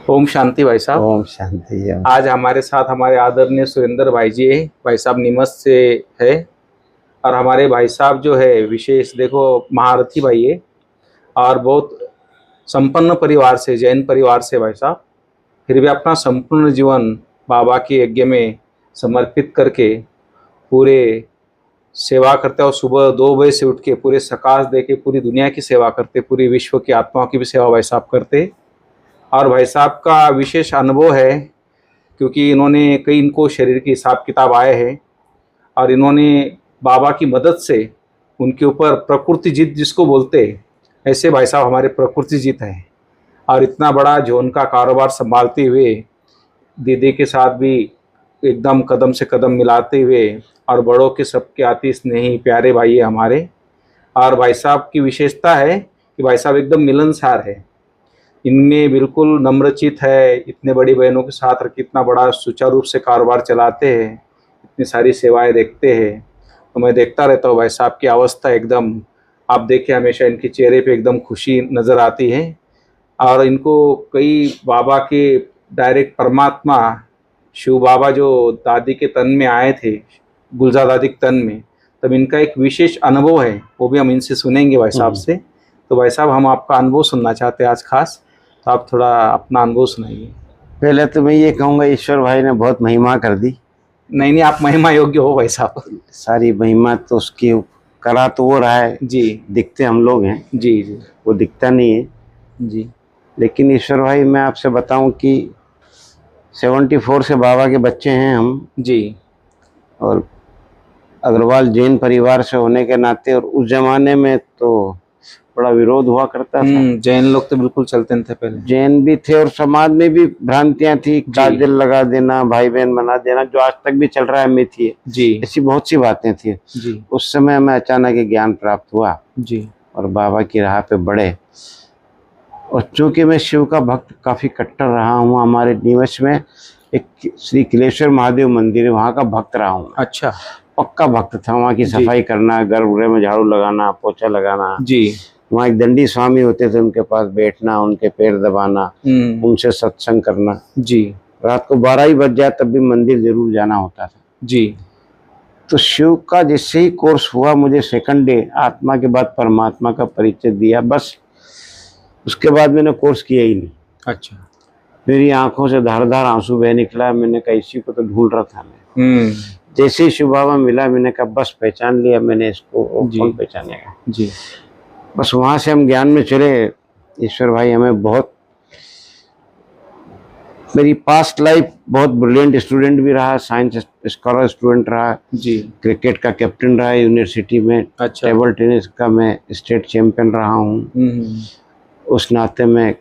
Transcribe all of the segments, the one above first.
ओम शांति भाई साहब। ओम शांति। आज हमारे साथ हमारे आदरणीय सुरेंद्र भाई जी है। भाई साहब नीमच से है और हमारे भाई साहब जो है विशेष देखो महारथी भाई है और बहुत संपन्न परिवार से, जैन परिवार से भाई साहब, फिर भी अपना संपूर्ण जीवन बाबा के यज्ञ में समर्पित करके पूरे सेवा करते और सुबह 2 बजे से उठ के पूरे सकाश दे के पूरी दुनिया की सेवा करते, पूरी विश्व की आत्माओं की भी सेवा भाई साहब करते। और भाई साहब का विशेष अनुभव है क्योंकि इन्होंने कई इनको शरीर की हिसाब किताब आए हैं और इन्होंने बाबा की मदद से उनके ऊपर प्रकृति जीत जिसको बोलते हैं, ऐसे भाई साहब हमारे प्रकृति जीत है। और इतना बड़ा जोन का कारोबार संभालते हुए दीदी के साथ भी एकदम कदम से कदम मिलाते हुए और बड़ों के सबके आती स्नेही प्यारे भाई है हमारे। और भाई साहब की विशेषता है कि भाई साहब एकदम मिलनसार है, इनमें बिल्कुल नम्रचित है, इतने बड़ी बहनों के साथ कितना बड़ा सुचारू रूप से कारोबार चलाते हैं, इतनी सारी सेवाएं देखते हैं। तो मैं देखता रहता हूँ भाई साहब की अवस्था एकदम, आप देखिए हमेशा इनके चेहरे पे एकदम खुशी नज़र आती है। और इनको कई बाबा के डायरेक्ट परमात्मा शिव बाबा जो दादी के तन में आए थे, गुलजार दादी के तन में, तब इनका एक विशेष अनुभव है, वो भी हम इनसे सुनेंगे भाई साहब से। तो भाई साहब हम आपका अनुभव सुनना चाहते हैं आज खास, तो आप थोड़ा अपना अनुभव सुनाइए। पहले तो मैं ये कहूँगा ईश्वर भाई ने बहुत महिमा कर दी। नहीं, आप महिमा योग्य हो भाई साहब। सारी महिमा तो उसकी करा तो वो रहा है जी, दिखते हम लोग हैं जी जी, वो दिखता नहीं है जी। लेकिन ईश्वर भाई मैं आपसे बताऊं कि 74 से बाबा के बच्चे हैं हम जी। और अग्रवाल जैन परिवार से होने के नाते, और उस जमाने में तो बड़ा विरोध हुआ करता था। जैन लोग तो बिल्कुल चलते थे पहले, जैन भी थे और समाज में भी भ्रांतियां थी, काजल लगा देना, भाई बहन बना देना, जो आज तक भी चल रहा है मिथी है जी, ऐसी बहुत सी बातें थी जी। उस समय हमें अचानक ज्ञान प्राप्त हुआ जी और बाबा की राह पे बढ़े। और चूंकि मैं शिव का भक्त काफी कट्टर रहा हूँ, हमारे नीमच में एक श्री किलेश्वर महादेव मंदिर है, वहाँ का भक्त रहा हूँ। अच्छा, पक्का भक्त था। वहाँ की सफाई करना, गर्भगृह में झाड़ू लगाना, पोछा लगाना। जी। वहाँ एक दंडी स्वामी होते थे, उनके पास बैठना, उनके पैर दबाना, उनसे सत्संग करना। जी। रात को 12 ही बज जाए तब भी मंदिर जरूर जाना होता था। जी। तो शिव का जैसे ही कोर्स हुआ, मुझे सेकंड डे आत्मा के बाद परमात्मा का परिचय दिया, बस उसके बाद मैंने कोर्स किया ही नहीं। अच्छा। मेरी आंखों से धारदार आंसू बह निकला। मैंने कहा इसी को तो ढूंढ रहा था मैं। जैसे ही शिव बाबा मिला, मैंने कहा बस पहचान लिया मैंने इसको, कौन पहचानेगा। जी। बस वहाँ से हम ज्ञान में चले। ईश्वर भाई हमें बहुत, मेरी पास्ट लाइफ बहुत ब्रिलियंट स्टूडेंट भी रहा, साइंस स्कॉलर स्टूडेंट रहा जी, क्रिकेट का कैप्टन रहा यूनिवर्सिटी में। अच्छा। टेबल टेनिस का मैं स्टेट चैंपियन रहा हूँ। उस नाते में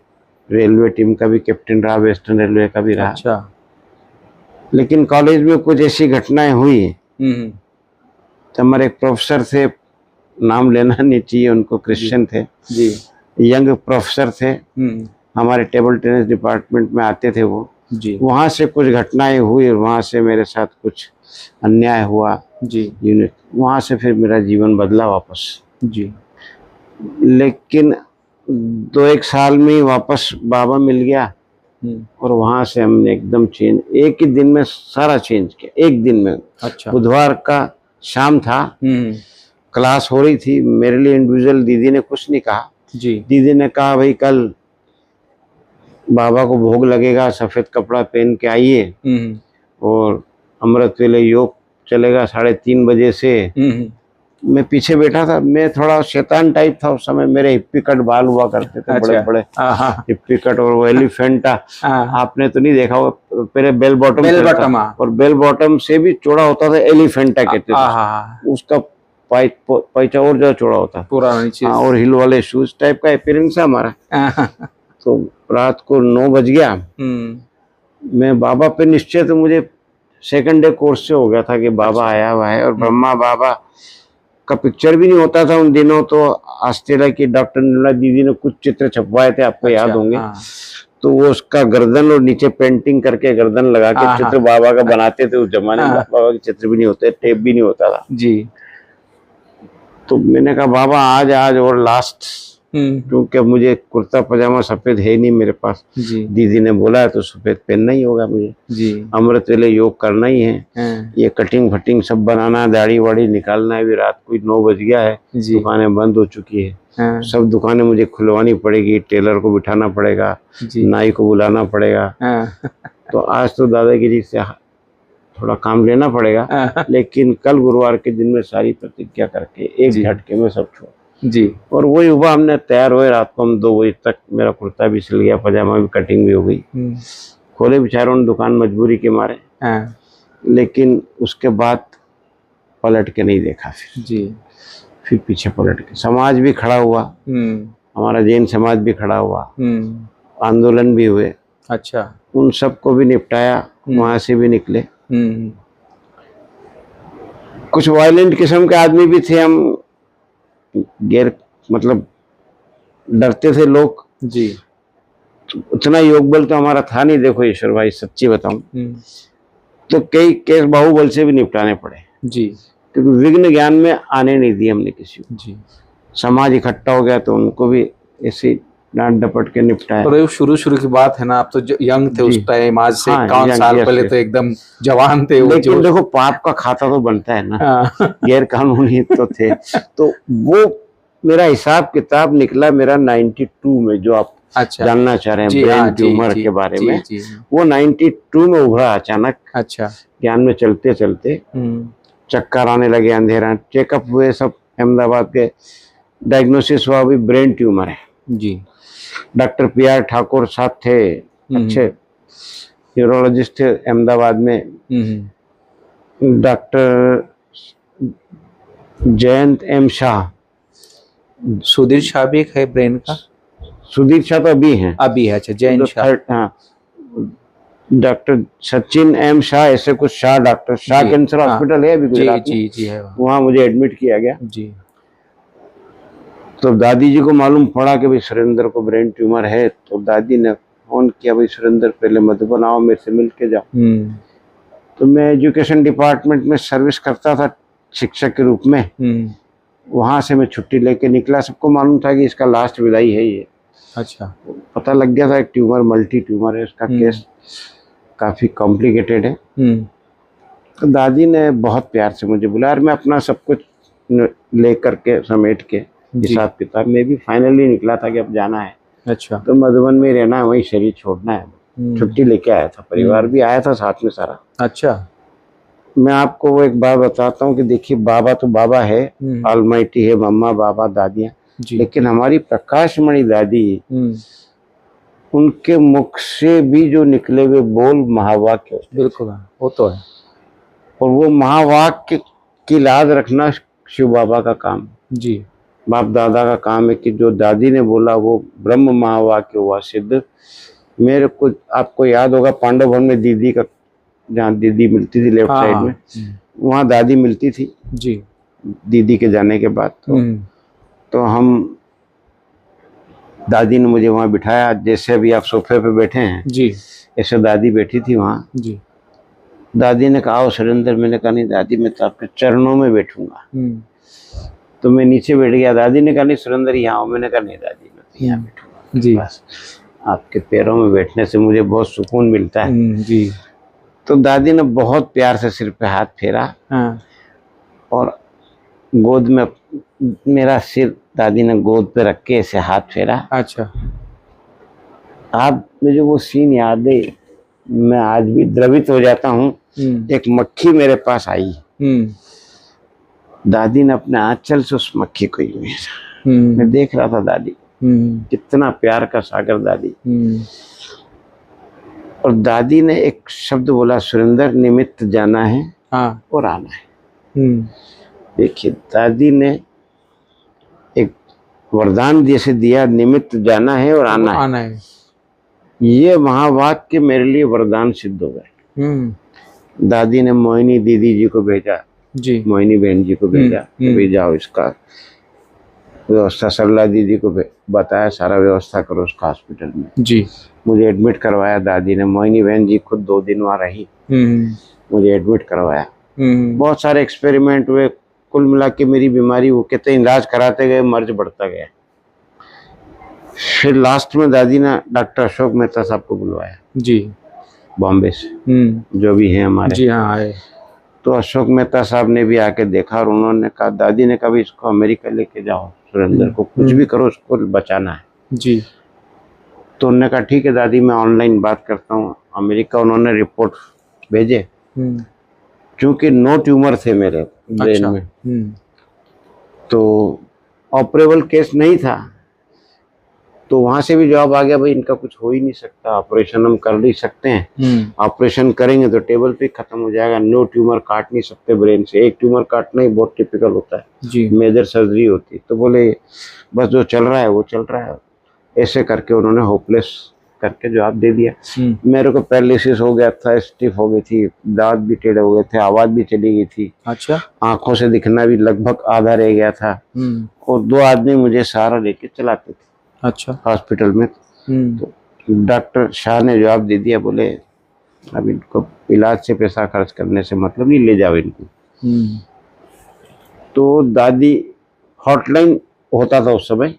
रेलवे टीम का भी कैप्टन रहा, वेस्टर्न रेलवे का भी रहा। अच्छा। लेकिन कॉलेज में कुछ ऐसी घटनाएं हुई। तो हमारे एक प्रोफेसर थे, नाम लेना नहीं चाहिए, उनको क्रिश्चियन थे जी, यंग प्रोफेसर थे, हमारे टेबल टेनिस डिपार्टमेंट में आते थे वो जी। वहाँ से कुछ घटनाएं हुई और वहाँ से मेरे साथ कुछ अन्याय हुआ जी यूनिट। वहाँ से फिर मेरा जीवन बदला वापस जी। लेकिन 2-1 साल में वापस बाबा मिल गया और वहाँ से हमने एकदम चेंज, एक ही दिन में सारा चेंज किया, एक दिन में। अच्छा। बुधवार का शाम था, क्लास हो रही थी, मेरे लिए इंडिविजुअल दीदी ने कुछ नहीं कहा जी। दीदी ने कहा भाई कल बाबा को भोग लगेगा, सफेद कपड़ा पहन के आइए और अमृत वेले योग चलेगा 3:30 बजे से। मैं पीछे बैठा था, मैं थोड़ा शैतान टाइप था उस समय, मेरे हिप्पी कट बाल हुआ करते थे। अच्छा। बड़े बड़े हिप्पी कट और वो एलिफेंटा, आपने तो नहीं देखा हो, पहले बेल बॉटम और बेल बॉटम से भी चौड़ा होता था, एलिफेंटा कहते थे उसका। पैचा और ज्यादा चौड़ा होता पूरा और हिल वाले शूज टाइप का अपीयरेंस है हमारा। तो रात को 9 बज गया, मैं बाबा पे निश्चय, तो मुझे सेकंड डे कोर्स से हो गया था कि बाबा आया हुआ है। और ब्रह्मा बाबा का पिक्चर भी नहीं होता था उन दिनों, तो आस्ट्रेलिया की डॉक्टर निर्मला दीदी ने कुछ चित्र छपवाए थे, आपको याद होंगे। तो वो उसका गर्दन और नीचे पेंटिंग करके गर्दन लगा के चित्र बाबा का बनाते थे उस जमाने में। बाबा के चित्र भी नहीं होते, टेप भी नहीं होता था जी। तो मैंने कहा बाबा आज और लास्ट क्योंकि अब मुझे कुर्ता पजामा सफेद है नहीं मेरे पास। जी। दीदी ने बोला है तो सफेद पहनना ही होगा मुझे। जी। अमृत वेले योग करना ही है। ये कटिंग फटिंग सब बनाना, दाढ़ी वाड़ी निकालना है। अभी रात को 9 बज गया है, दुकानें बंद हो चुकी है। सब दुकानें मुझे खुलवानी पड़ेगी, टेलर को बिठाना पड़ेगा, नाई को बुलाना पड़ेगा। तो आज तो दादागिरी से थोड़ा काम लेना पड़ेगा, लेकिन कल गुरुवार के दिन में सारी प्रतिज्ञा करके एक झटके में सब छोड़ जी। और वही हुआ, हमने तैयार हुए रात को हम 2 बजे तक। मेरा कुर्ता भी सिल गया, पजामा भी कटिंग भी हो गई। खोले बेचारों ने दुकान मजबूरी के मारे, लेकिन उसके बाद पलट के नहीं देखा फिर जी। फिर पीछे पलट के समाज भी खड़ा हुआ, हमारा जैन समाज भी खड़ा हुआ, आंदोलन भी हुए। अच्छा। उन सबको भी निपटाया, वहां से भी निकले। कुछ वायलेंट किस्म के आदमी भी थे, हम गैर मतलब डरते थे लोग जी। तो उतना योग बल तो हमारा था नहीं। देखो ईश्वर भाई सच्ची बताऊं तो कई केस बाहुबल से भी निपटाने पड़े जी, क्योंकि विघ्न ज्ञान में आने नहीं दिए हमने किसी को जी। समाज इकट्ठा हो गया तो उनको भी ऐसे डांट डपट के निपटाया। तो शुरू की बात है ना, आप तो यंग थे उस टाइम, आज से 51 साल पहले तो एकदम जवान थे। लेकिन देखो पाप का खाता तो बनता है ना, गैर कानूनी तो थे। तो वो मेरा हिसाब किताब निकला मेरा 92 में, जो आप अच्छा जानना चाह रहे हैं ब्रेन ट्यूमर के बारे में, वो 92 में उभरा अचानक। अच्छा। ज्ञान में चलते चलते चक्कर आने लगे, अंधेरा, चेकअप हुए सब, अहमदाबाद के डायग्नोसिस हुआ भी ब्रेन ट्यूमर है जी। डॉक्टर PR ठाकुर साहब थे, अच्छे न्यूरोलॉजिस्ट थे अहमदाबाद में। डॉक्टर जयंत M शाह, सुधीर शाह भी एक है ब्रेन का। सुधीर शाह तो अभी है अच्छा। जयंत शाह, हाँ। डॉक्टर सचिन M शाह, ऐसे कुछ Shah, doctor Shah cancer hospital है अभी गुजरात में, जी है। वहाँ मुझे एडमिट किया गया जी। तो दादी जी को मालूम पड़ा कि भाई सुरेंद्र को ब्रेन ट्यूमर है, तो दादी ने फोन किया, भाई सुरेंद्र पहले मधुबन आओ, मेरे से मिल के जाओ। तो मैं एजुकेशन डिपार्टमेंट में सर्विस करता था शिक्षक के रूप में। वहां से मैं छुट्टी लेके निकला, सबको मालूम था कि इसका लास्ट विदाई है ये। अच्छा। पता लग गया था एक ट्यूमर, मल्टी ट्यूमर है, उसका केस काफी कॉम्प्लिकेटेड है। तो दादी ने बहुत प्यार से मुझे बुलाया और मैं अपना सब कुछ ले करके समेट के हिसाब किताब में भी फाइनली निकला था कि अब जाना है। अच्छा। तो मधुबन में रहना है, वहीं शरीर छोड़ना है। छुट्टी लेके आया था, परिवार भी आया था साथ में सारा। अच्छा। मैं आपको वो एक बात बताता हूँ कि देखिए बाबा तो बाबा है, ऑलमाइटी है, मम्मा पापा दादियाँ, लेकिन हमारी प्रकाशमणि दादी, उनके मुख से भी जो निकले हुए बोल महावाक्य, बिल्कुल वो तो है। और वो महावाक्य की लाज रखना शिव बाबा का काम जी, बाप दादा का काम है कि जो दादी ने बोला वो ब्रह्म महावाक्य हुआ सिद्ध। मेरे को आपको याद होगा पांडव भवन में दीदी का, जहाँ दीदी मिलती थी लेफ्ट साइड में, वहाँ दादी मिलती थी जी। दीदी के जाने के बाद तो हम, दादी ने मुझे वहाँ बिठाया, जैसे अभी आप सोफे पे बैठे हैं जी, ऐसे दादी बैठी थी वहाँ जी। दादी ने कहा आओ सुरेंद्र, मैंने कहा नहीं दादी मैं तो आपके चरणों में बैठूंगा। तो मैं नीचे बैठ गया। दादी ने कहा नहीं सुरेंद्र यहाँ आओ, मैंने कहा नहीं दादी मैं तो यहाँ बैठूंगा जी, बस आपके पैरों में बैठने से मुझे बहुत सुकून मिलता है जी। तो दादी ने बहुत प्यार से सिर पे हाथ फेरा और गोद में मेरा सिर दादी ने गोद पे रख के ऐसे हाथ फेरा। अच्छा। आप मुझे वो सीन याद है, मैं आज भी द्रवित हो जाता हूँ। एक मक्खी मेरे पास आई, दादी ने अपने आंचल से उस मक्खी को ही मैं देख रहा था। दादी कितना प्यार का सागर दादी। और दादी ने एक शब्द बोला सुरेंद्र, निमित्त जाना है और आना है। देखिए दादी ने एक वरदान जैसे दिया, निमित्त जाना है और आना है। ये महावाक्य मेरे लिए वरदान सिद्ध हो गए। दादी ने मोहिनी दीदी जी को भेजा जी, मोहिनी बहन जी को भेजा, जाओ इसका व्यवस्था, सरला दीदी को बताया सारा व्यवस्था करो उसका हॉस्पिटल में जी। मुझे एडमिट करवाया दादी ने, मोहिनी बहन जी खुद 2 दिन वहाँ रही, मुझे एडमिट करवाया। बहुत सारे एक्सपेरिमेंट हुए, कुल मिला के मेरी बीमारी वो कहते इलाज कराते गए, मर्ज बढ़ता गया। फिर लास्ट में दादी ने डॉक्टर अशोक मेहता साहब को बुलवाया जी, बॉम्बे से, जो भी है हमारे। जी हाँ आए। तो अशोक मेहता साहब ने भी आके देखा और उन्होंने कहा, दादी ने कहा इसको अमेरिका लेके जाओ, सुरेंद्र को कुछ भी करो, उसको बचाना है जी। तो उन्होंने कहा ठीक है दादी, मैं ऑनलाइन बात करता हूँ। अमेरिका उन्होंने रिपोर्ट भेजे, क्योंकि नो ट्यूमर थे मेरे ब्रेन में, तो ऑपरेबल केस नहीं था। तो वहां से भी जवाब आ गया, भाई इनका कुछ हो ही नहीं सकता, ऑपरेशन हम कर नहीं सकते हैं, ऑपरेशन करेंगे तो टेबल पे खत्म हो जाएगा, नो ट्यूमर काट नहीं सकते ब्रेन से, एक ट्यूमर काटना ही बहुत टिपिकल होता है, मेजर सर्जरी होती है। तो बोले बस जो चल रहा है वो चल रहा है। ऐसे करके उन्होंने होपलेस करके जवाब दे दिया। मेरे को पैरालिसिस हो गया था, स्टिफ हो गई थी, दांत भी टेढ़े हो गए थे, आवाज भी चली गई थी, अच्छा, आंखों से दिखना भी लगभग आधा रह गया था, और 2 आदमी मुझे सहारा लेके चलाते थे, अच्छा, हॉस्पिटल में। तो डॉक्टर शाह ने जवाब दे दिया, बोले अब इनको इलाज से पैसा खर्च करने से मतलब नहीं, ले जाओ इनको। तो दादी, हॉटलाइन होता था उस समय,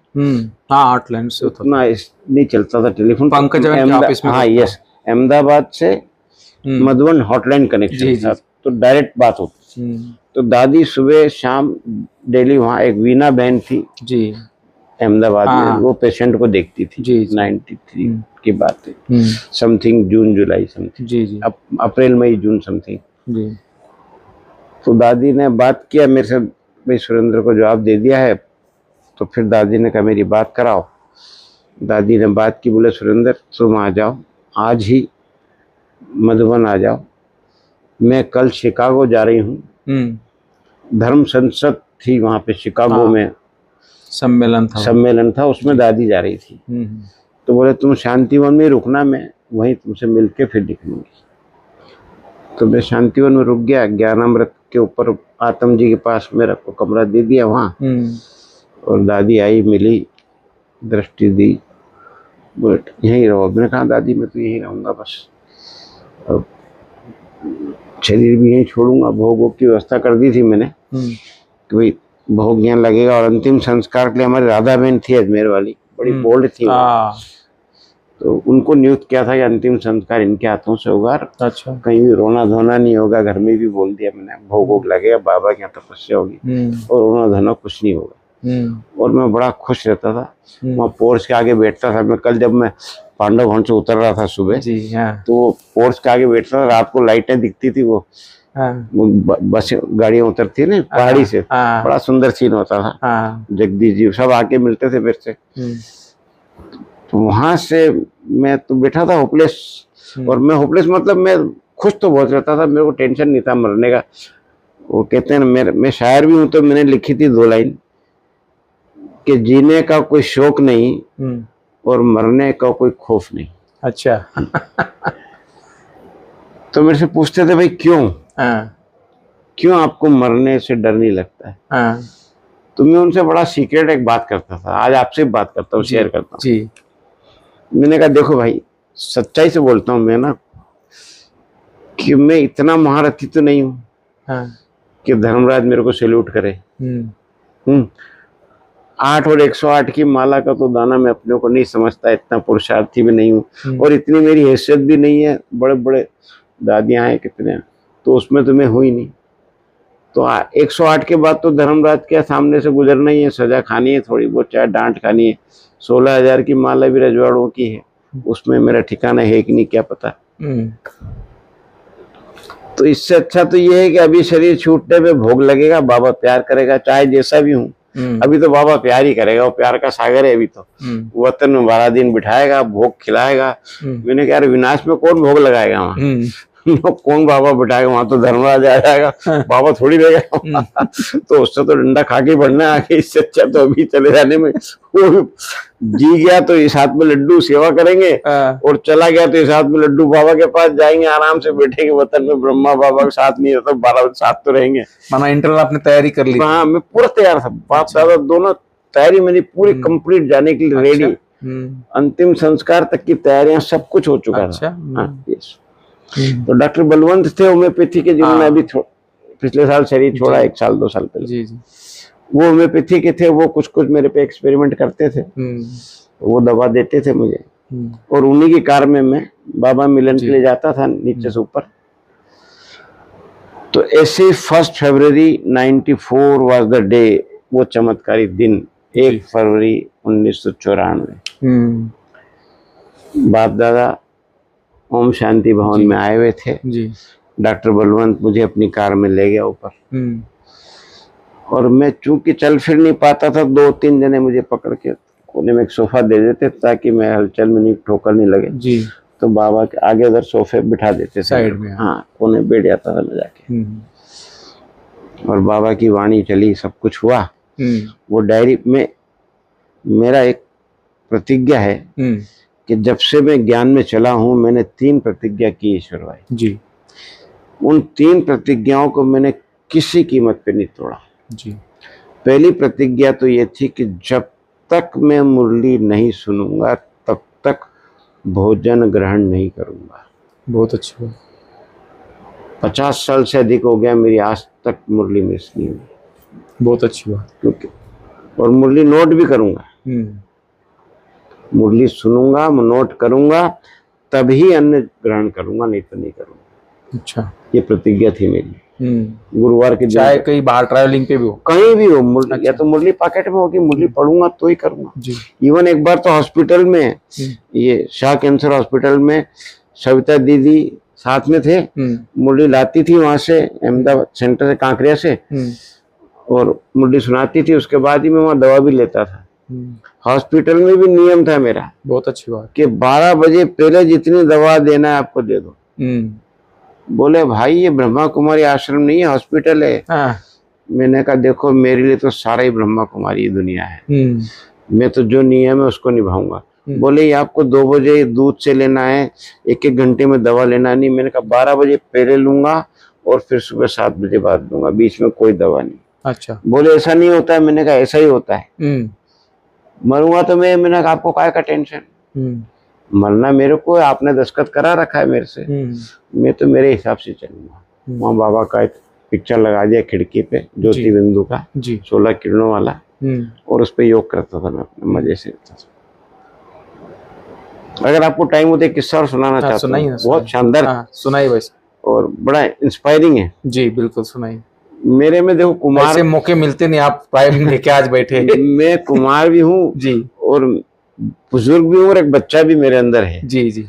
हाँ हॉटलाइन से होता ना, नहीं चलता था टेलीफोन, पंकज ऑफिस में, हाँ यस, अहमदाबाद से मधुबन हॉटलाइन कनेक्शन था, तो डायरेक्ट बात होती। तो दादी सुबह शाम डेली वहाँ, एक वीना बहन थी जी अहमदाबाद में, वो पेशेंट को देखती थी जी, 93 की बात है, समथिंग जून जुलाई समथिंग जी, अप्रैल मई जून समथिंग जी। तो दादी ने बात किया मेरे से, भाई सुरेंद्र को जवाब दे दिया है। तो फिर दादी ने कहा मेरी बात कराओ। दादी ने बात की, बोले सुरेंद्र तुम आ जाओ, आज ही मधुबन आ जाओ, मैं कल शिकागो जा रही हूँ, धर्म संसद थी वहाँ पे शिकागो में, सम्मेलन था, उसमें दादी जा रही थी। तो बोले तुम शांतिवन में रुकना, मैं वहीं तुमसे मिलके फिर निकलूंगी। तो मैं शांतिवन में रुक गया, ज्ञानामृत के ऊपर आत्म जी के पास मेरा को कमरा दे दिया वहाँ, और दादी आई, मिली, दृष्टि दी, बोले यहीं रहो। मैंने कहा दादी मैं तो यहीं रहूँगा बस, और शरीर भी यहीं छोड़ूंगा। भोगों की व्यवस्था कर दी थी मैंने कि भाई भोग यहाँ लगेगा, और अंतिम संस्कार के लिए हमारी राधा बहन थी अजमेर वाली, बड़ी बोल्ड थी, तो उनको नियुक्त किया था कि अंतिम संस्कार इनके हाथों से होगा, अच्छा, कहीं भी रोना धोना नहीं होगा। घर में भी बोल दिया मैंने, भोग लगेगा, बाबा की यहाँ तपस्या होगी, और रोना धोना कुछ नहीं होगा। और मैं बड़ा खुश रहता था, वहाँ पोर्च के आगे बैठता था मैं। कल जब मैं पांडव भवन से उतर रहा था सुबह जी, तो पोर्च के आगे बैठता था, रात को लाइटें दिखती थी, वो बस गाड़ियां उतरती है ना पहाड़ी से, बड़ा सुंदर सीन होता था। जगदीश जी सब आके मिलते थे मेरे से। तो वहां से मैं तो बैठा था होपलेस, और मैं होपलेस मतलब मैं खुश तो बहुत रहता था, मेरे को टेंशन नहीं था मरने का। वो कहते हैं ना, मैं शायर भी हूं, तो मैंने लिखी थी 2 लाइन कि जीने का कोई शौक नहीं और मरने का कोई खौफ नहीं। अच्छा। तो मेरे से पूछते थे भाई क्यों, क्यों आपको मरने से डर नहीं लगता है? तो मैं उनसे बड़ा सीक्रेट एक बात करता था, आज आपसे बात करता हूँ, शेयर करता हूँ जी। मैंने कहा देखो भाई, सच्चाई से बोलता हूँ मैं ना, कि मैं इतना महारथी तो नहीं हूँ कि धर्मराज मेरे को सैल्यूट करे। 8 और 108 की माला का तो दाना मैं अपने को नहीं समझता, इतना पुरुषार्थी भी नहीं हूँ, और इतनी मेरी हैसियत भी नहीं है। बड़े बड़े दादियाँ हैं कितने, तो उसमें तो मैं हूँ ही नहीं। तो 108 के बाद तो धर्मराज के सामने से गुजरना ही है, सजा खानी है, थोड़ी बहुत चाहे डांट खानी है। 16,000 की माला भी रजवाड़ों की है, उसमें मेरा ठिकाना है कि नहीं क्या पता। तो इससे अच्छा तो ये है कि अभी शरीर छूटने पे भोग लगेगा, बाबा प्यार करेगा, चाहे जैसा भी हूँ। अभी तो बाबा प्यार ही करेगा, वो प्यार का सागर है। अभी तो वतन में 12 दिन बिठाएगा, भोग खिलाएगा। मैंने कहा विनाश में कौन भोग लगाएगा वहाँ? कौन बाबा बिठाएगा वहां? तो धर्मराज आ जाएगा, बाबा थोड़ी रहेगा। तो उससे तो डंडा खा के बढ़ना आगे, इससे अच्छा तो अभी चले जाने में। वो जी गया तो इस हाथ में लड्डू सेवा करेंगे, और चला गया तो इस हाथ में लड्डू, बाबा के पास जाएंगे, आराम से बैठेंगे। वतन में ब्रह्मा बाबा के साथ नहीं रहता, 12 बजे साथ तो रहेंगे। माना इंटरनल आपने तैयारी कर ली? हाँ, मैं पूरा तैयार था, बाप दादा दोनों तैयारी मेरी पूरी कंप्लीट, जाने के लिए रेडी। अंतिम संस्कार तक की तैयारियां सब कुछ हो चुका था। तो डॉक्टर बलवंत थे होम्योपैथी के, जिन्होंने अभी पिछले साल शरीर छोड़ा, 1 साल 2 साल पहले। वो होम्योपैथी के थे, वो कुछ मेरे पे एक्सपेरिमेंट करते थे। वो दवा देते थे मुझे, और उन्हीं की कार में मैं बाबा मिलन के लिए जाता था नीचे से ऊपर। तो ऐसे 1 फरवरी 94 वाज द डे, वो चमत्कारी दिन, 1 फरवरी 1994। बाप दादा ओम शांति भवन में आए हुए थे जी। डॉक्टर बलवंत मुझे अपनी कार में ले गया ऊपर, और मैं चूंकि चल फिर नहीं पाता था, 2-3 जने मुझे पकड़ के कोने में एक सोफा दे देते ताकि मैं हलचल में नहीं, ठोकर नहीं लगे जी। तो बाबा के आगे उधर सोफे बिठा देते साइड में, हाँ कोने बैठ जाता था मैं जाके, और बाबा की वाणी चली, सब कुछ हुआ। वो डायरी में मेरा एक प्रतिज्ञा है कि जब से मैं ज्ञान में चला हूं, मैंने 3 प्रतिज्ञा की ईश्वर भाई जी। उन 3 प्रतिज्ञाओं को मैंने किसी कीमत पे नहीं तोड़ा जी। पहली प्रतिज्ञा तो ये थी कि जब तक मैं मुरली नहीं सुनूंगा तब तक भोजन ग्रहण नहीं करूंगा। बहुत अच्छी बात। 50 साल से अधिक हो गया मेरी आज तक मुरली मिस नहीं हुई। बहुत अच्छी बात। क्योंकि और मुरली नोट भी करूंगा, मुरली सुनूंगा, नोट करूंगा, तभी अन्न ग्रहण करूंगा, नहीं तो नहीं करूंगा। अच्छा, ये प्रतिज्ञा थी मेरी। गुरुवार के दिन, चाहे कहीं बाहर ट्रैवलिंग पे भी हो, कहीं भी हो, मुरली अच्छा। या तो मुरली पॉकेट में होगी, मुरली पढ़ूंगा तो ही करूंगा जी। इवन एक बार तो हॉस्पिटल में, ये शाह कैंसर हॉस्पिटल में सविता दीदी साथ में थे, मुरली लाती थी वहां से अहमदाबाद सेंटर से, कांकरिया से, और मुरली सुनाती थी, उसके बाद ही मैं वहाँ दवा भी लेता था। हॉस्पिटल में भी नियम था मेरा, बहुत अच्छी बात, कि 12 बजे पहले जितनी दवा देना है आपको दे दो। बोले भाई ये ब्रह्मा कुमारी आश्रम नहीं है, हॉस्पिटल है। मैंने कहा देखो मेरे लिए तो सारा ही ब्रह्मा कुमारी दुनिया है, मैं तो जो नियम है उसको निभाऊंगा। बोले ये आपको 2 बजे दूध से लेना है, 1-1 घंटे में दवा लेना नहीं। मैंने कहा 12 बजे पहले लूंगा और फिर सुबह 7 बजे बाद लूंगा, बीच में कोई दवा नहीं। अच्छा। बोले ऐसा नहीं होता है। मैंने कहा ऐसा ही होता है। मरूंगा तो मैंने कहा आपको काय का टेंशन, मरना मेरे को, आपने दस्तखत करा रखा है मेरे से, मैं तो मेरे हिसाब से चलूंगा। वहाँ बाबा का एक पिक्चर लगा दिया खिड़की पे, ज्योति बिंदु का 16 किरणों वाला, और उस पे योग करता था मैं अपने मजे से। अगर आपको टाइम होते किस्सा और सुनाना चाहता हूँ, बहुत शानदार, सुनाइए बस, और बड़ा इंस्पायरिंग है जी। बिल्कुल सुनाइए। मेरे में देखो कुमार, ऐसे मौके मिलते नहीं, आप टाइम लेके आज बैठे। मैं कुमार भी हूँ जी, और बुजुर्ग भी हूँ, और एक बच्चा भी मेरे अंदर है जी जी।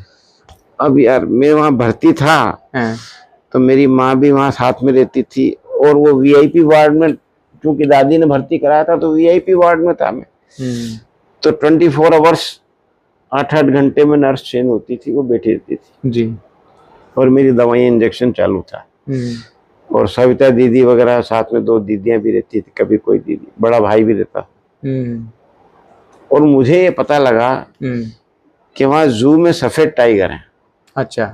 अब यार मैं वहाँ भर्ती था, तो मेरी माँ भी वहाँ साथ में रहती थी, और वो वीआईपी वार्ड में, क्योंकि दादी ने भर्ती कराया था तो वीआईपी वार्ड में था मैं। तो 24 आवर्स 8-8 घंटे में नर्स चेंज होती थी, वो बैठी रहती थी जी, और मेरी दवाइयाँ इंजेक्शन चालू था। और सविता दीदी वगैरह साथ में 2 दीदियां भी रहती थी, कभी कोई दीदी, बड़ा भाई भी रहता। और मुझे ये पता लगा कि वहाँ जू में सफेद टाइगर हैं। अच्छा।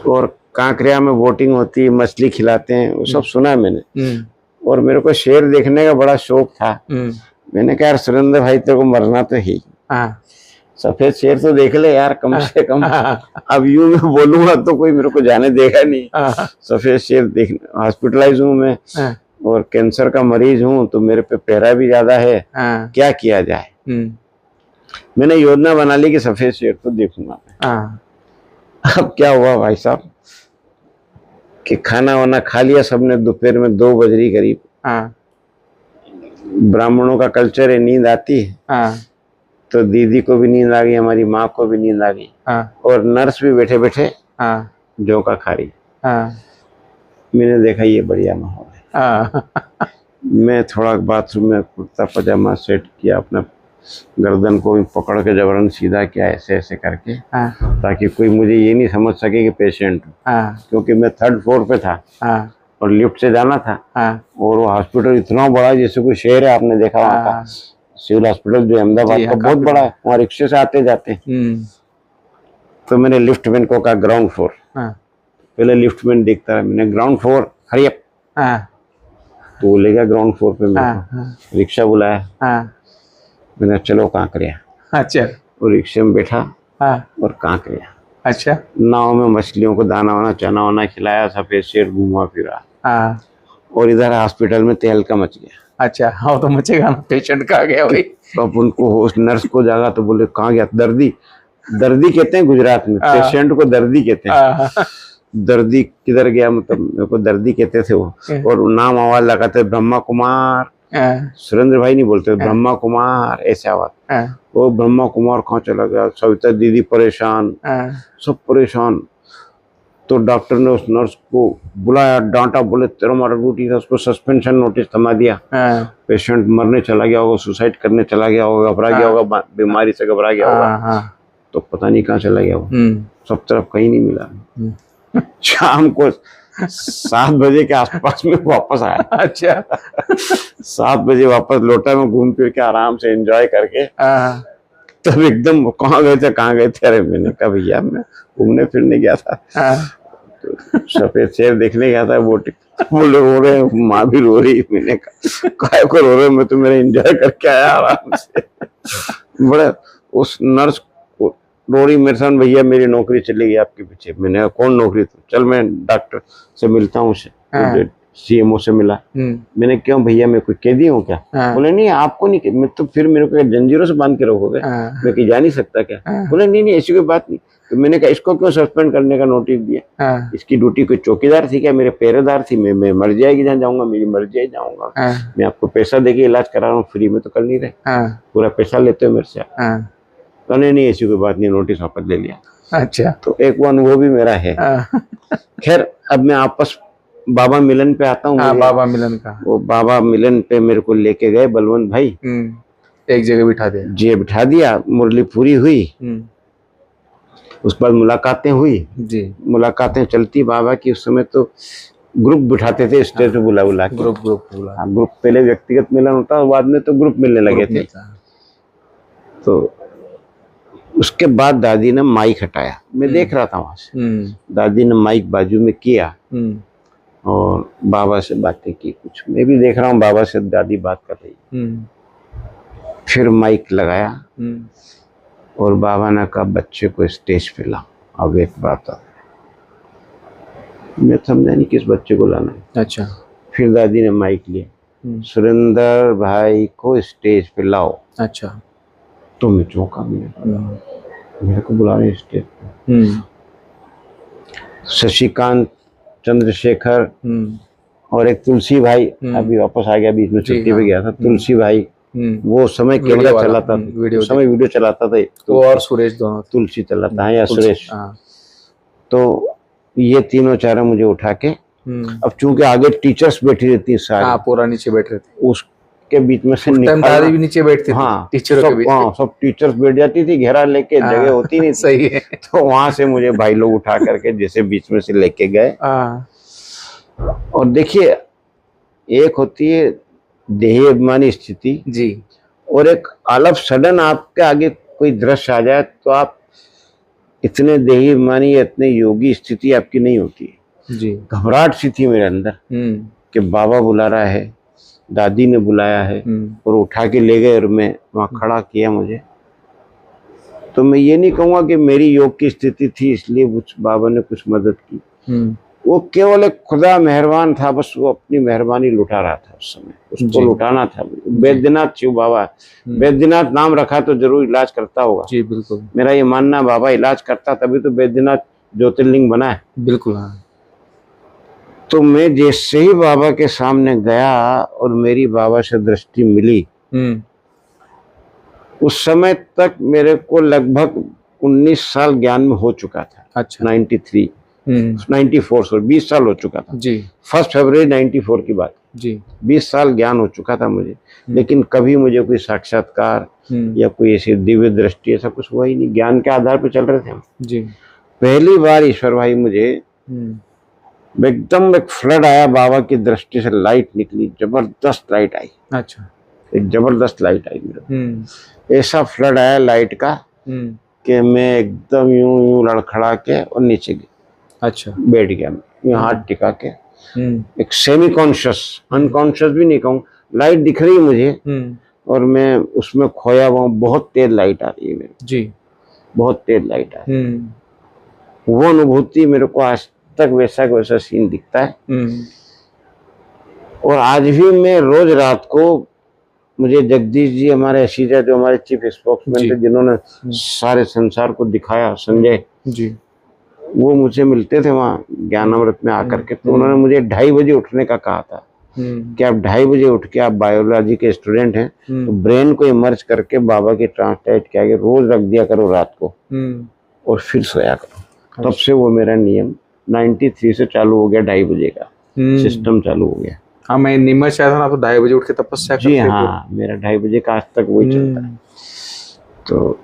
और कांकरिया में बोटिंग होती है, मछली खिलाते हैं, वो सब सुना है मैंने। और मेरे को शेर देखने का बड़ा शौक था। मैंने कहा यार सुरेंद्र भाई तेरे को मरना तो ही, सफेद शेर तो देख ले यार कम से कम। अब यूं मैं बोलूंगा तो कोई मेरे को जाने देगा नहीं। सफेद शेर देखने, हॉस्पिटलाइज हूँ मैं, और कैंसर का मरीज हूँ, तो मेरे पे पहरा भी ज्यादा है, क्या किया जाए। मैंने योजना बना ली कि सफेद शेर तो देखूंगा मैं। अब क्या हुआ भाई साहब कि खाना वाना खा लिया सबने, दोपहर में 2 बजे करीब। ब्राह्मणों का कल्चर है, नींद आती है, तो दीदी को भी नींद आ गई, हमारी माँ को भी नींद आ गई, और नर्स भी बैठे बैठे जोका खा रही। मैंने देखा ये बढ़िया माहौल है। मैं थोड़ा बाथरूम में कुर्ता पजामा सेट किया, अपना गर्दन को भी पकड़ के जबरन सीधा किया, ऐसे ऐसे करके, ताकि कोई मुझे ये नहीं समझ सके कि पेशेंट हूँ, क्योंकि मैं 3rd फ्लोर पे था, और लिफ्ट से जाना था। और वो हॉस्पिटल इतना बड़ा है जैसे कोई शहर है, आपने देखा वहाँ का सिविल हॉस्पिटल जो अहमदाबाद का बहुत बड़ा है, वहाँ रिक्शे से आते जाते। तो मैंने लिफ्टमैन को कहा ग्राउंड फ्लोर। पहले लिफ्टमैन देखता रहा, मैंने ग्राउंड फ्लोर हरी अप, तो वो ले गया ग्राउंड फ्लोर पे, मेरे रिक्शा बुलाया, मैंने चलो कांकरिया। अच्छा। और रिक्शे में बैठा और कांकरिया। अच्छा। नाव में मछलियों को दाना वाना चना वाना खिलाया, सफेद शेर घूमा फिरा, और इधर हॉस्पिटल में तहलका मच गया। अच्छा, हाँ तो मचेगा ना, पेशेंट कहाँ गया भाई। तो अब उनको उस नर्स को जागा तो बोले कहाँ गया, दर्दी, दर्दी कहते हैं गुजरात में, पेशेंट को दर्दी कहते हैं। दर्दी किधर गया, मतलब मेरे को दर्दी कहते थे वो, और नाम आवाज लगाते ब्रह्मा कुमार, सुरेंद्र भाई नहीं बोलते, ब्रह्मा कुमार ऐसे आवाज। वो ब्रह्मा कुमार कहाँ चला गया, सविता दीदी परेशान, सब परेशान। तो डॉक्टर ने उस नर्स को बुलाया, डांटा, बोले तेरा मारा ड्यूटी था, उसको सस्पेंशन नोटिस थमा दिया। पेशेंट मरने चला गया होगा, सुसाइड करने चला गया होगा, घबरा गया होगा, बीमारी से घबरा गया होगा, तो पता नहीं कहाँ चला गया वो, सब तरफ कहीं नहीं मिला। शाम को 7 बजे के आसपास में वापस आया। अच्छा, 7 बजे वापस लौटा, में घूम फिर के आराम से एंजॉय करके। तब एकदम कहाँ गए थे, अरे मैंने कहा भैया मैं घूमने फिरने गया था, तो सफेद शेर देखने गया था, वो लोग रो रहे हैं, माँ भी रो रही, मैंने कहा काय को रो रहे, मैं तो मेरा एंजॉय करके आया आराम से। बड़ा उस नर्स को रो रही, मेरे साथ, भैया मेरी नौकरी चली गई आपके पीछे। मैंने कहा कौन नौकरी, तो चल मैं डॉक्टर से मिलता हूँ, सीएमओ से मिला। मैंने क्यों भैया, मैं कोई कैदी हूँ क्या? बोले नहीं आपको नहीं, मैं तो फिर मेरे को जंजीरों से बांध के रखोगे, मैं कहीं जा नहीं सकता क्या? बोले नहीं ऐसी कोई बात नहीं। तो मैंने कहा इसको क्यों सस्पेंड करने का नोटिस दिया? इसकी ड्यूटी कोई चौकीदार थी क्या? मेरे पहरेदार थी, मैं मर जाएगी जहाँ जाऊंगा, मेरी मर्जी है जाऊंगा। मैं आपको पैसा देके इलाज करा रहा हूँ, फ्री में तो कर नहीं रहे, पूरा पैसा लेते हो मेरे से। तो नहीं ऐसी कोई बात नहीं, नोटिस वापस ले लिया। अच्छा, तो एक वो अनुभव भी मेरा है। खैर अब मैं आपस बाबा मिलन पे आता हूँ। बाबा मिलन का, वो बाबा मिलन पे मेरे को लेके गए बलवंत भाई, एक जगह बिठा दिया जी, बिठा दिया, मुरली पूरी हुई, उसके बाद मुलाकातें हुई जी, मुलाकातें चलती बाबा की। उस समय तो ग्रुप बिठाते थे स्टेज पे, बुला के ग्रुप पहले व्यक्तिगत मिलन होता, बाद में तो ग्रुप मिलने लगे थे। तो उसके बाद दादी ने माइक हटाया, मैं देख रहा था वहां से, दादी ने माइक बाजू में किया और बाबा से बातें की, कुछ मैं भी देख रहा हूँ, बाबा से दादी बात कर रही। फिर माइक लगाया और बाबा ने कहा बच्चे को स्टेज पे ला। अब एक बात है, मैं समझा नहीं किस बच्चे को लाना है। अच्छा, फिर दादी ने माइक लिया, सुरेंद्र भाई को स्टेज पे लाओ। अच्छा, तो मैं चौंका, मेरे को बुला रहे स्टेज पे। शशिकांत, चंद्रशेखर और एक तुलसी भाई, अभी वापस आ गया, बीच में छुट्टी पे गया था, तुलसी भाई। वो समय कैमरा चलाता था, वीडियो चलाता था, तो और सुरेश दोनों, तुलसी चलाता है या सुरेश। तो ये तीनों चारों मुझे उठा के, अब चूंकि आगे टीचर्स बैठी रहती है सारी, पूरा नीचे बैठ रहे थे, उसके बीच में से निकालना, भी नीचे बैठती थी। हाँ, टीचरों के बीच में सब टीचर्स बैठ जाती थी, घेरा लेके, जगह होती नहीं थी। सही है। तो वहां से मुझे भाई लोग उठा करके जैसे बीच में से लेके गए। और देखिए, एक होती है देही अभिमानी स्थिति जी, और एक ऑल ऑफ सडन आपके आगे कोई दृश्य आ जाए तो आप इतने देही अभिमानी, इतने योगी स्थिति आपकी नहीं होती जी। घबराहट सी थी मेरे अंदर कि बाबा बुला रहा है, दादी ने बुलाया है, और उठा के ले गए और मैं वहाँ खड़ा किया मुझे। तो मैं ये नहीं कहूँगा कि मेरी योग की स्थिति थी इसलिए बाबा ने कुछ मदद की, वो केवल एक खुदा मेहरबान था, बस वो अपनी मेहरबानी लुटा रहा था उस समय, उसको लुटाना था। बैद्यनाथ शिव बाबा, बैद्यनाथ नाम रखा तो जरूर इलाज करता होगा जी, बिल्कुल मेरा ये मानना, बाबा इलाज करता तभी तो बैद्यनाथ ज्योतिर्लिंग बना है। बिल्कुल हाँ। तो मैं जैसे ही बाबा के सामने गया और मेरी बाबा से दृष्टि मिली, उस समय तक मेरे को लगभग 19 साल ज्ञान में हो चुका था। अच्छा, 94 सॉरी 20 साल हो चुका था जी, 1 फरवरी 94 की बात जी, 20 साल ज्ञान हो चुका था मुझे। लेकिन कभी मुझे कोई साक्षात्कार या कोई ऐसी दिव्य दृष्टि ऐसा कुछ हुआ ही नहीं, ज्ञान के आधार पर चल रहे थे हम जी। पहली बार ईश्वर भाई मुझे एकदम एक फ्लड आया, बाबा की दृष्टि से लाइट निकली, जबरदस्त लाइट आई। अच्छा, एक जबरदस्त लाइट आई मेरे, ऐसा फ्लड आया लाइट का कि मैं एकदम यूं लड़खड़ा के और नीचे गया। अच्छा, बैठ गया मैं हाथ टिका के, एक सेमी कॉन्शियस, अनकॉन्शियस भी नहीं कहूँ, लाइट दिख रही मुझे और मैं उसमें खोया हुआ हूँ। बहुत तेज लाइट आ रही है मेरे जी, बहुत तेज लाइट आ रही है। वो अनुभूति मेरे को आज तक वैसा सीन दिखता है। और आज भी मैं रोज रात को, मुझे जगदीश जी हमारे अशीजा जो हमारे चीफ स्पोक्समैन थे, जिन्होंने सारे संसार को दिखाया, संजय जी, वो मुझे मिलते थे वहाँ ज्ञानामृत में आकर के। तो उन्होंने मुझे 2:30 बजे उठने का कहा था कि आप 2:30 बजे उठ के, आप बायोलॉजी के स्टूडेंट हैं, तो ब्रेन को इमर्ज करके बाबा की ट्रांसलाइट के आगे रोज रख दिया करो रात को और फिर सोया करो। तब से वो मेरा नियम 93 से चालू हो गया, 2:30 बजे का सिस्टम चालू हो गया। हाँ, मैं नीमच आया था ना, तो 2:30 बजे उठ के तपस्या करते जी हाँ, मेरा 2:30 बजे का आज तक वही चलता है। तो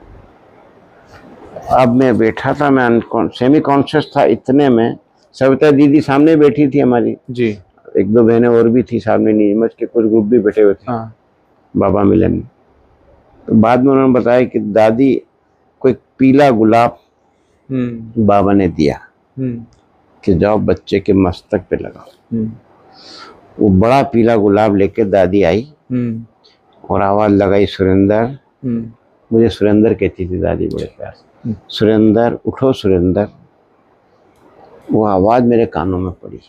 अब मैं बैठा था, मैं सेमी कॉन्शियस था, इतने में सविता दीदी सामने बैठी थी हमारी जी, 1-2 बहनें और भी थी सामने, नीमच के कुछ ग्रुप भी बैठे हुए थे। हाँ। बाबा मिलन। तो बाद में उन्होंने बताया कि दादी कोई पीला गुलाब बाबा ने दिया कि जाओ बच्चे के मस्तक पे लगाओ। वो बड़ा पीला गुलाब लेके दादी आई और आवाज लगाई, सुरेंदर। मुझे सुरेंदर कहती थी दादी बड़े प्यार से, सुरेंदर उठो सुरेंदर। वो आवाज मेरे कानों में पड़ी,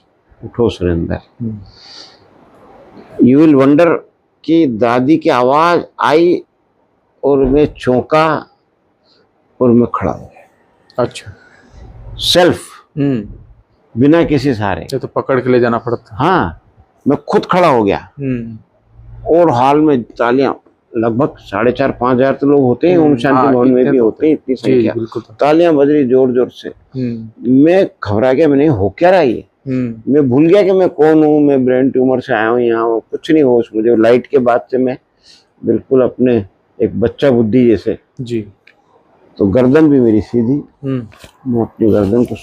उठो सुरेंदर। यू विल वंडर कि दादी की आवाज आई और मैं चौंका और मैं खड़ा हो गया। अच्छा, सेल्फ, बिना किसी सहारे। तो पकड़ के ले जाना पड़ता। हाँ, मैं खुद खड़ा हो गया और हॉल में तालियां, लगभग 4,500-5 हजार तो लोग होते हैं, ओम शांति भवन में भी होते हैं इतनी संख्या। तालियां बज रही जोर जोर से। मैं घबरा गया, मैंने हो क्या रहा है? मैं भूल गया कि मैं कौन हूँ, मैं ब्रेन ट्यूमर से आया हूँ यहाँ, कुछ नहीं होश मुझे। लाइट के बाद से मैं बिल्कुल अपने एक बच्चा बुद्धि जैसे जी। तो गर्दन भी मेरी सीधी, मैं अपनी गर्दन को,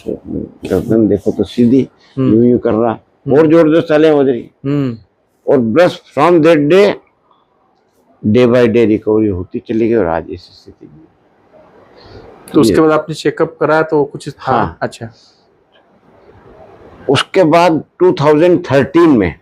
गर्दन देखो तो सीधी, यूं यूं कर रहा और जोर जोर तालियां बज रही। और बस from that day by day recovery होती चली गई और आज इस स्थिति में। तो उसके बाद आपने चेकअप कराया तो कुछ था? हाँ। अच्छा, उसके बाद 2013 में